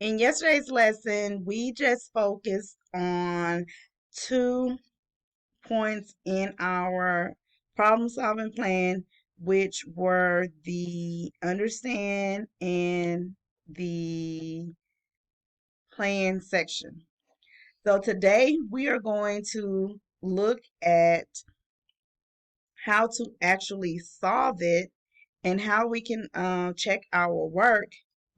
In yesterday's lesson, we just focused on 2 points in our problem solving plan, which were the understand and the plan section. So today we are going to look at how to actually solve it and how we can check our work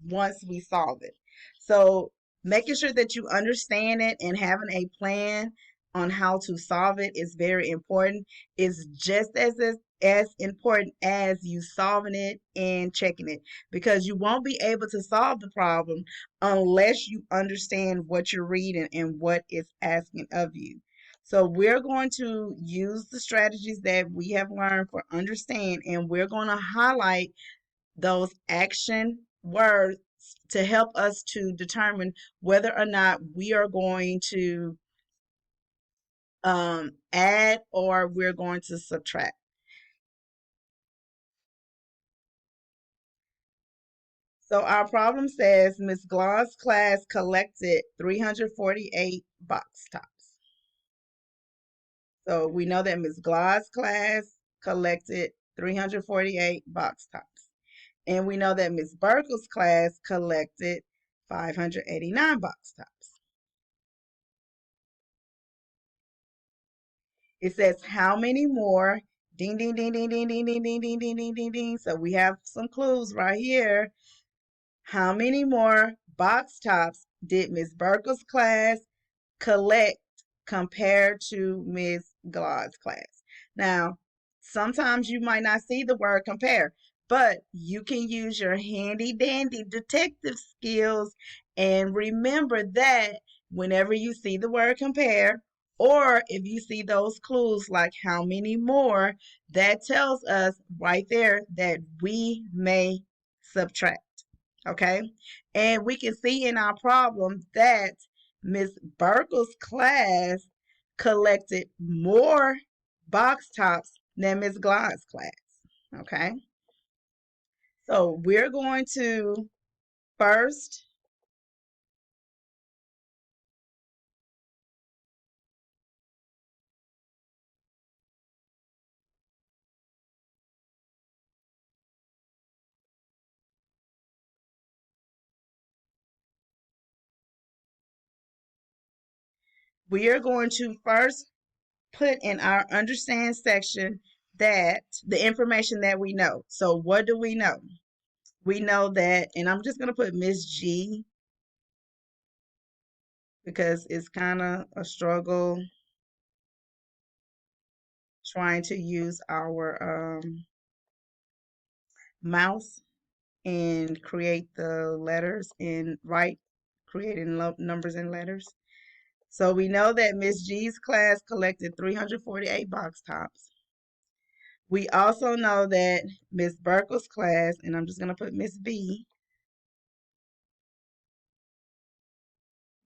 once we solve it. So, making sure that you understand it and having a plan on how to solve it is very important. It's just as important as you solving it and checking it, because you won't be able to solve the problem unless you understand what you're reading and what it's asking of you. So we're going to use the strategies that we have learned for understand, and we're going to highlight those action words to help us to determine whether or not we are going to add or we're going to subtract. So our problem says Miss Gloss class collected 348 box tops. So we know that Miss Gloss class collected 348 box tops. And we know that Miss Burkle's class collected 589 box tops. It says how many more? Ding, ding, ding, ding, ding, ding, ding, ding, ding, ding, ding, ding, ding. So we have some clues right here. How many more box tops did Miss Burkle's class collect compared to Miss Glod's class? Now, sometimes you might not see the word compare, but you can use your handy dandy detective skills and remember that whenever you see the word compare, or if you see those clues like how many more, that tells us right there that we may subtract. Okay. And we can see in our problem that Miss Burkle's class collected more box tops than Miss Glod's class. Okay. So we're going to first, we are going to first put in our understand section that the information that we know. So what do we know? We know that, and I'm just going to put Miss G because it's kind of a struggle trying to use our mouse and create the letters and write, creating numbers and letters. So we know that Miss G's class collected 348 box tops. We also know that Miss Burkle's class, and I'm just going to put Miss B,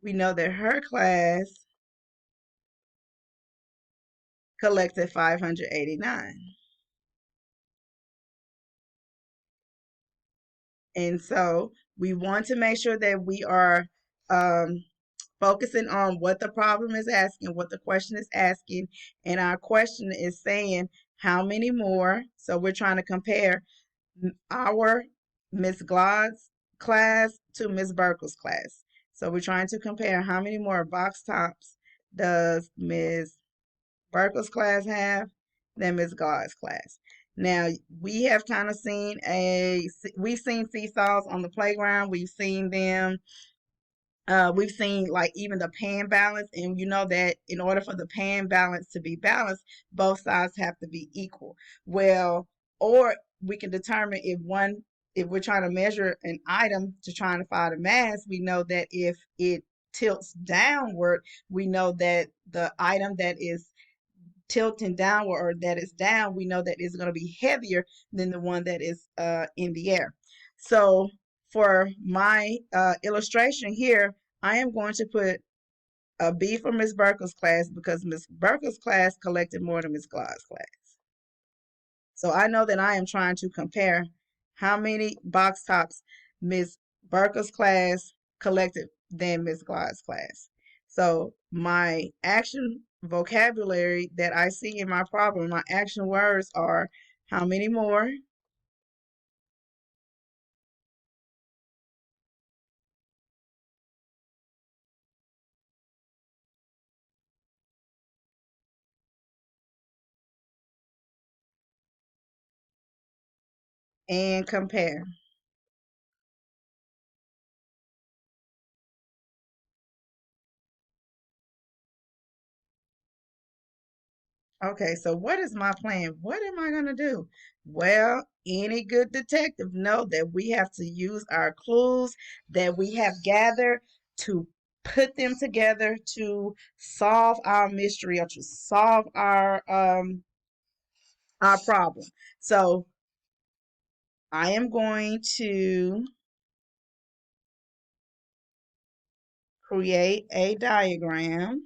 we know that her class collected 589. And so we want to make sure that we are um, focusing on what the problem is asking, what the question is asking, and our question is saying how many more. So we're trying to compare our Miss Glod's class to Miss Burkle's class. So we're trying to compare how many more box tops does Miss Burkle's class have than Miss Glod's class. Now we have kind of we've seen seesaws on the playground. We've seen like even the pan balance, and you know that in order for the pan balance to be balanced, both sides have to be equal. Well, or we can determine if we're trying to measure an item to try and find a mass, we know that if it tilts downward, we know that the item that is tilting downward or that is down, we know that it's going to be heavier than the one that is in the air. So for my illustration here, I am going to put a B for Miss Burkle's class because Miss Burkle's class collected more than Miss Glod's class. So I know that I am trying to compare how many box tops Miss Burkle's class collected than Miss Glide's class. So my action vocabulary that I see in my problem, my action words are how many more and compare. Okay, so what is my plan? What am I going to do? Well, any good detective know that we have to use our clues that we have gathered to put them together to solve our mystery or to solve our problem. So, I am going to create a diagram.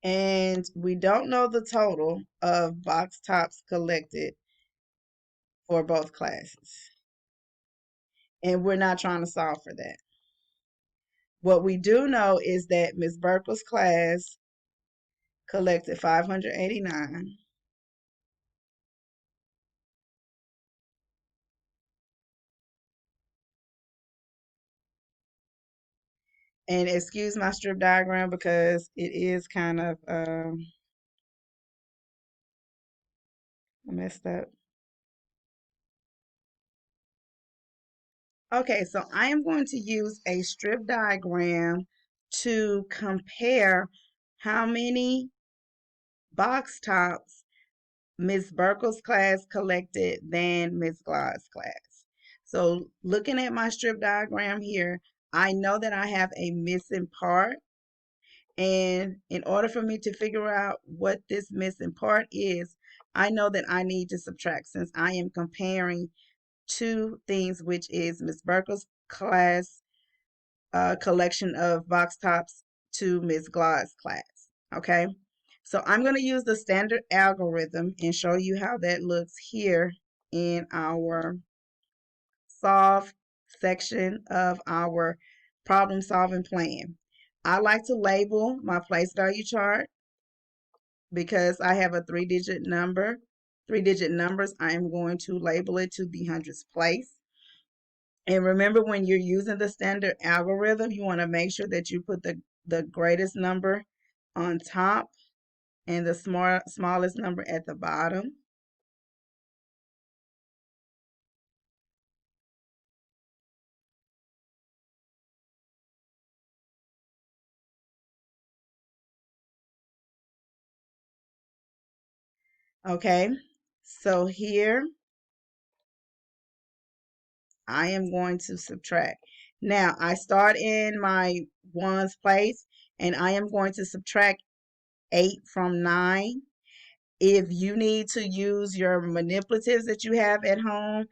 And we don't know the total of box tops collected for both classes. And we're not trying to solve for that. What we do know is that Miss Burkle's class collected 589. And excuse my strip diagram because it is kind of messed up. Okay, so I am going to use a strip diagram to compare how many box tops Miss Burkle's class collected than Miss Glide's class. So looking at my strip diagram here, I know that I have a missing part. And in order for me to figure out what this missing part is, I know that I need to subtract since I am comparing two things, which is Miss Burkle's class collection of box tops to Miss Glide's class. Okay, so I'm going to use the standard algorithm and show you how that looks here in our solve section of our problem solving plan. I like to label my place value chart because I have a three-digit numbers. I am going to label it to the hundredths place. And remember, when you're using the standard algorithm, you want to make sure that you put the greatest number on top and the smallest number at the bottom. Okay, so here I am going to subtract. Now I start in my ones place and I am going to subtract 8 from 9. If you need to use your manipulatives that you have at home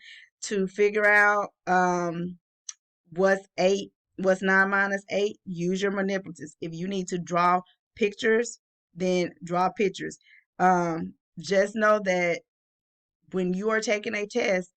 to figure out what's 8, what's 9 minus 8, use your manipulatives. If you need to draw pictures, then draw pictures. Just know that when you are taking a test,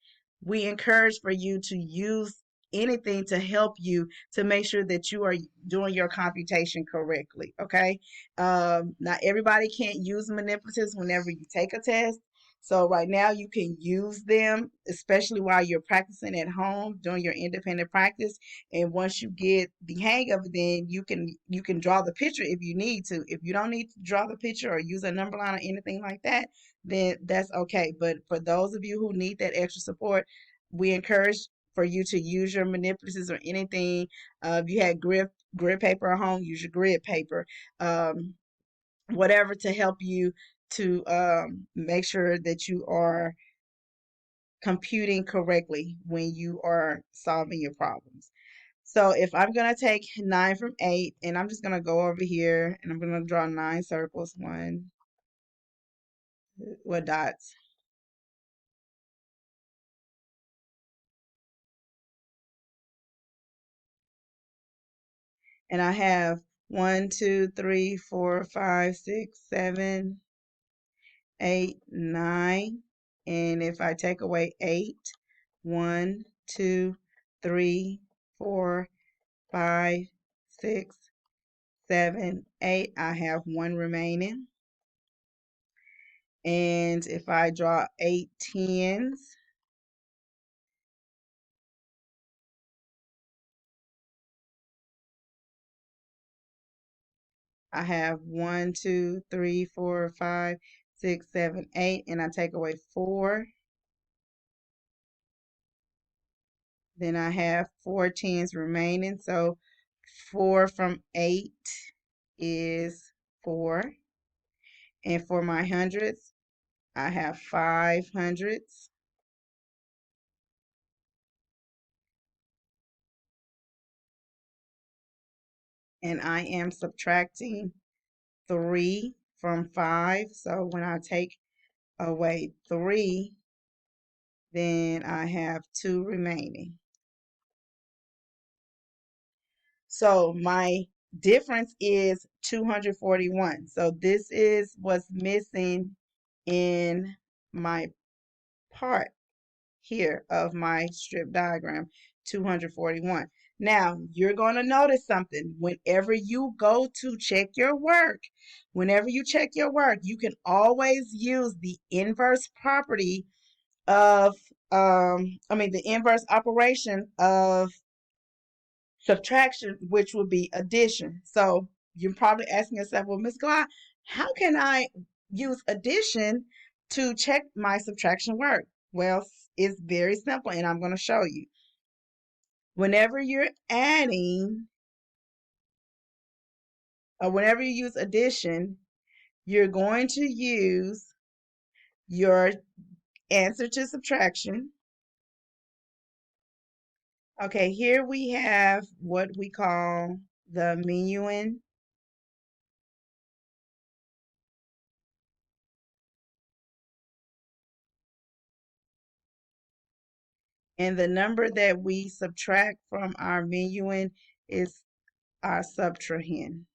we encourage for you to use anything to help you to make sure that you are doing your computation correctly. Okay. Not everybody can't use manipulatives whenever you take a test. So right now you can use them, especially while you're practicing at home, doing your independent practice. And once you get the hang of it, then you can draw the picture if you need to. If you don't need to draw the picture or use a number line or anything like that, then that's okay. But for those of you who need that extra support, we encourage for you to use your manipulatives or anything. If you had grid paper at home, use your grid paper. Whatever to help you to make sure that you are computing correctly when you are solving your problems. So if I'm going to take 9 from 8, and I'm just going to go over here and I'm going to draw 9 circles, one, what dots. And I have 1, 2, 3, 4, 5, 6, 7, 8, 9. And if I take away 8, 1, 2, 3, 4, 5, 6, 7, 8, I have 1 remaining. And if I draw 8 tens, I have 1, 2, 3, 4, 5, 6, 7, 8, and I take away 4. Then I have 4 tens remaining. So 4 from 8 is 4. And for my hundreds, I have 5 hundredths. And I am subtracting 3 from 5. So when I take away 3, then I have 2 remaining. So my difference is 241. So this is what's missing in my part here of my strip diagram, 241. Now, you're going to notice something. Whenever you go to check your work, you can always use the inverse property of, the inverse operation of subtraction, which would be addition. So you're probably asking yourself, well, Ms. Glide, how can I use addition to check my subtraction work? Well, it's very simple, and I'm going to show you. Whenever you're adding, or whenever you use addition, you're going to use your answer to subtraction. Okay, here we have what we call the minuend. And the number that we subtract from our minuend is our subtrahend.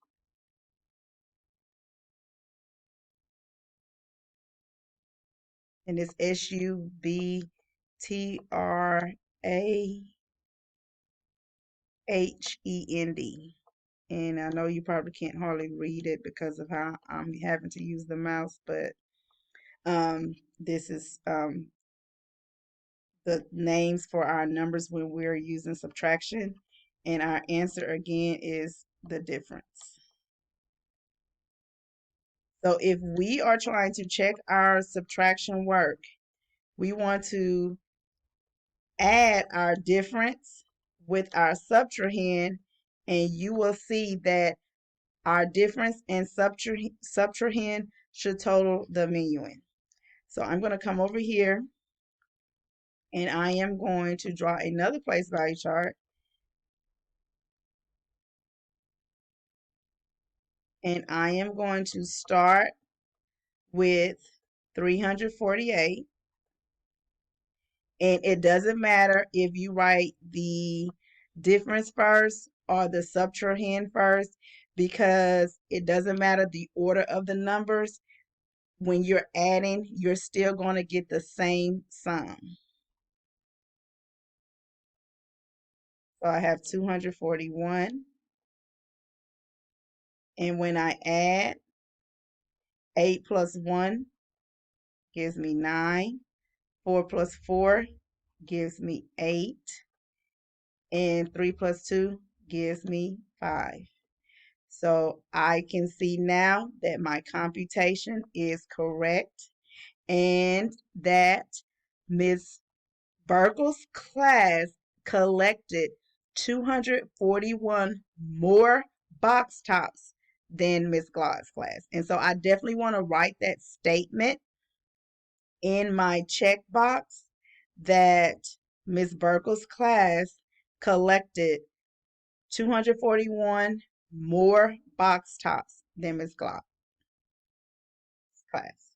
And it's SUBTRAHEND. And I know you probably can't hardly read it because of how I'm having to use the mouse, but this is the names for our numbers when we're using subtraction. And our answer again is the difference. So if we are trying to check our subtraction work, we want to add our difference with our subtrahend, and you will see that our difference and subtrahend should total the minuend. So I'm going to come over here, and I am going to draw another place value chart. And I am going to start with 348. And it doesn't matter if you write the difference first or the subtrahend first, because it doesn't matter the order of the numbers. When you're adding, you're still going to get the same sum. So I have 241. And when I add, 8 plus 1 gives me 9. 4 plus 4 gives me 8. And 3 plus 2 gives me 5. So I can see now that my computation is correct and that Ms. Burkle's class collected 241 more box tops than Ms. Glide's class. And so I definitely want to write that statement in my checkbox that Ms. Burkle's class collected 241 more box tops than Ms. Glide's class.